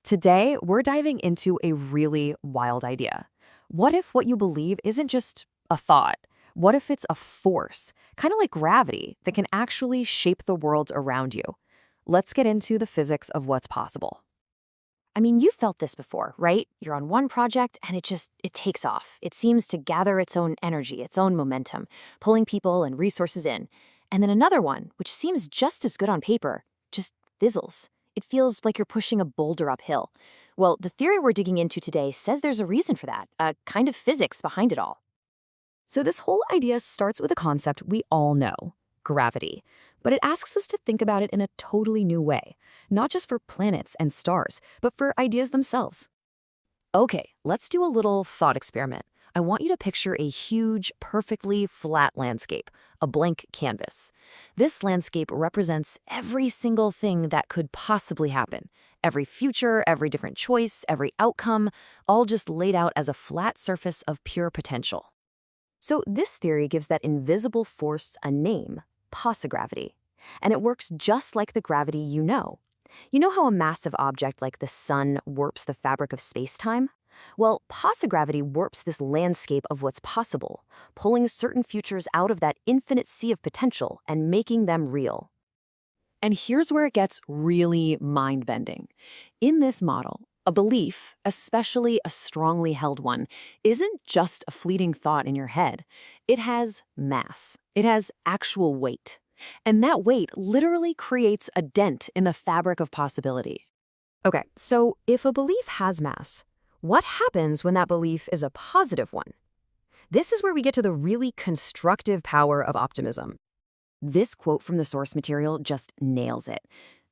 Today, we're diving into a really wild idea. What if what you believe isn't just a thought? What if it's a force, kind of like gravity, that can actually shape the world around you? Let's get into the physics of what's possible. I mean, you've felt this before, right? You're on one project and it takes off. It seems to gather its own energy, its own momentum, pulling people and resources in. And then another one, which seems just as good on paper, just fizzles. It feels like you're pushing a boulder uphill. Well, the theory we're digging into today says there's a reason for that, a kind of physics behind it all. So, this whole idea starts with a concept we all know gravity. But it asks us to think about it in a totally new way, not just for planets and stars, but for ideas themselves. Okay, let's do a little thought experiment. I want you to picture a huge, perfectly flat landscape, a blank canvas. This landscape represents every single thing that could possibly happen. Every future, every different choice, every outcome, all just laid out as a flat surface of pure potential. So this theory gives that invisible force a name, Posse Gravity. And it works just like the gravity you know. You know how a massive object like the sun warps the fabric of space-time? Well, Posse Gravity warps this landscape of what's possible, pulling certain futures out of that infinite sea of potential and making them real. And here's where it gets really mind-bending. In this model, a belief, especially a strongly held one, isn't just a fleeting thought in your head. It has mass. It has actual weight. And that weight literally creates a dent in the fabric of possibility. Okay, so if a belief has mass, what happens when that belief is a positive one? This is where we get to the really constructive power of optimism. This quote from the source material just nails it.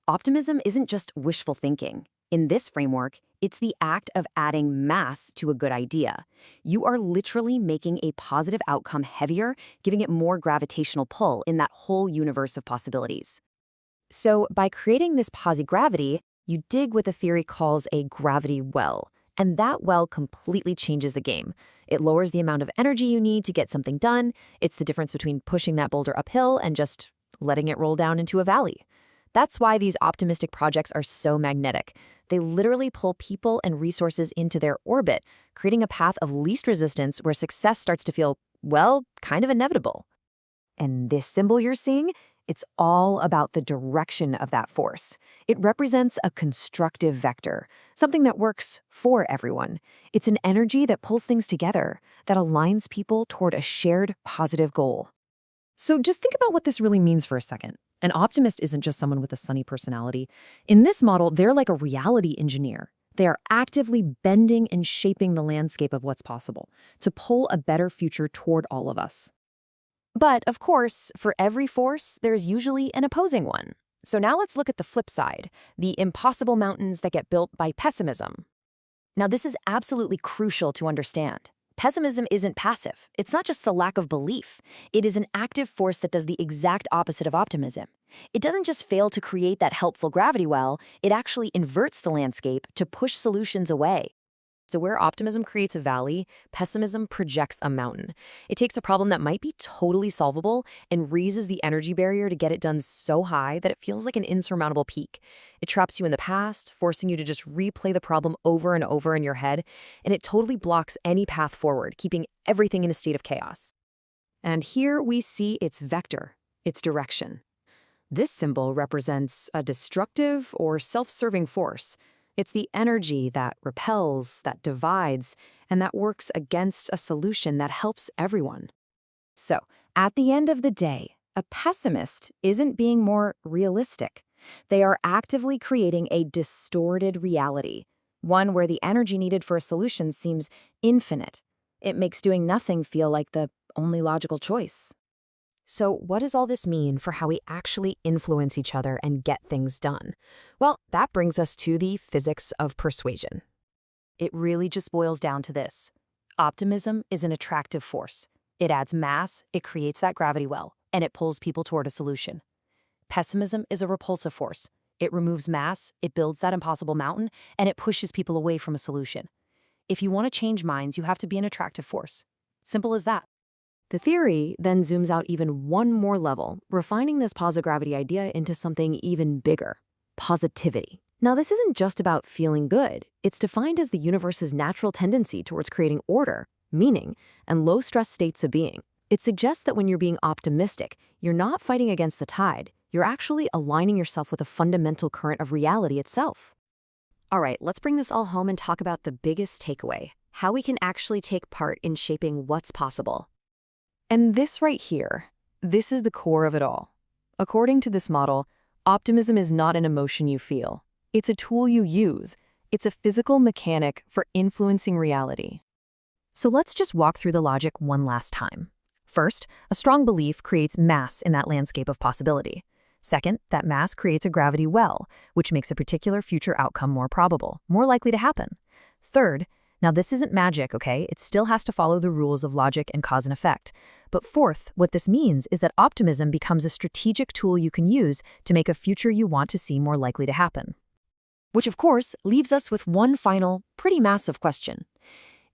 Optimism isn't just wishful thinking. In this framework, it's the act of adding mass to a good idea. You are literally making a positive outcome heavier, giving it more gravitational pull in that whole universe of possibilities. So by creating this Posse Gravity, you dig what the theory calls a gravity well. And that well completely changes the game. It lowers the amount of energy you need to get something done. It's the difference between pushing that boulder uphill and just letting it roll down into a valley. That's why these optimistic projects are so magnetic. They literally pull people and resources into their orbit, creating a path of least resistance where success starts to feel, well, kind of inevitable. And this symbol you're seeing, it's all about the direction of that force. It represents a constructive vector, something that works for everyone. It's an energy that pulls things together, that aligns people toward a shared positive goal. So just think about what this really means for a second. An optimist isn't just someone with a sunny personality. In this model, they're like a reality engineer. They are actively bending and shaping the landscape of what's possible to pull a better future toward all of us. But, of course, for every force, there's usually an opposing one. So now let's look at the flip side, the impossible mountains that get built by pessimism. Now, this is absolutely crucial to understand. Pessimism isn't passive. It's not just the lack of belief. It is an active force that does the exact opposite of optimism. It doesn't just fail to create that helpful gravity well, it actually inverts the landscape to push solutions away. So where optimism creates a valley, pessimism projects a mountain. It takes a problem that might be totally solvable and raises the energy barrier to get it done so high that it feels like an insurmountable peak. It traps you in the past, forcing you to just replay the problem over and over in your head, and it totally blocks any path forward, keeping everything in a state of chaos. And here we see its vector, its direction. This symbol represents a destructive or self-serving force. It's the energy that repels, that divides, and that works against a solution that helps everyone. So, at the end of the day, a pessimist isn't being more realistic. They are actively creating a distorted reality, one where the energy needed for a solution seems infinite. It makes doing nothing feel like the only logical choice. So what does all this mean for how we actually influence each other and get things done? Well, that brings us to the physics of persuasion. It really just boils down to this. Optimism is an attractive force. It adds mass, it creates that gravity well, and it pulls people toward a solution. Pessimism is a repulsive force. It removes mass, it builds that impossible mountain, and it pushes people away from a solution. If you want to change minds, you have to be an attractive force. Simple as that. The theory then zooms out even one more level, refining this Posse Gravity idea into something even bigger: positivity. Now, this isn't just about feeling good. It's defined as the universe's natural tendency towards creating order, meaning, and low-stress states of being. It suggests that when you're being optimistic, you're not fighting against the tide. You're actually aligning yourself with a fundamental current of reality itself. All right, let's bring this all home and talk about the biggest takeaway: how we can actually take part in shaping what's possible. And this right here, this is the core of it all. According to this model, optimism is not an emotion you feel. It's a tool you use. It's a physical mechanic for influencing reality. So let's just walk through the logic one last time. First, a strong belief creates mass in that landscape of possibility. Second, that mass creates a gravity well, which makes a particular future outcome more probable, more likely to happen. Third, now this isn't magic, okay? It still has to follow the rules of logic and cause and effect. But fourth, what this means is that optimism becomes a strategic tool you can use to make a future you want to see more likely to happen. Which, of course, leaves us with one final, pretty massive question.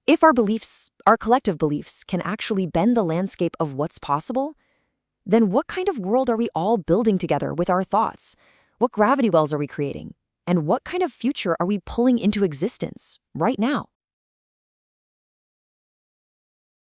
If our beliefs, our collective beliefs, can actually bend the landscape of what's possible, then what kind of world are we all building together with our thoughts? What gravity wells are we creating? And what kind of future are we pulling into existence right now?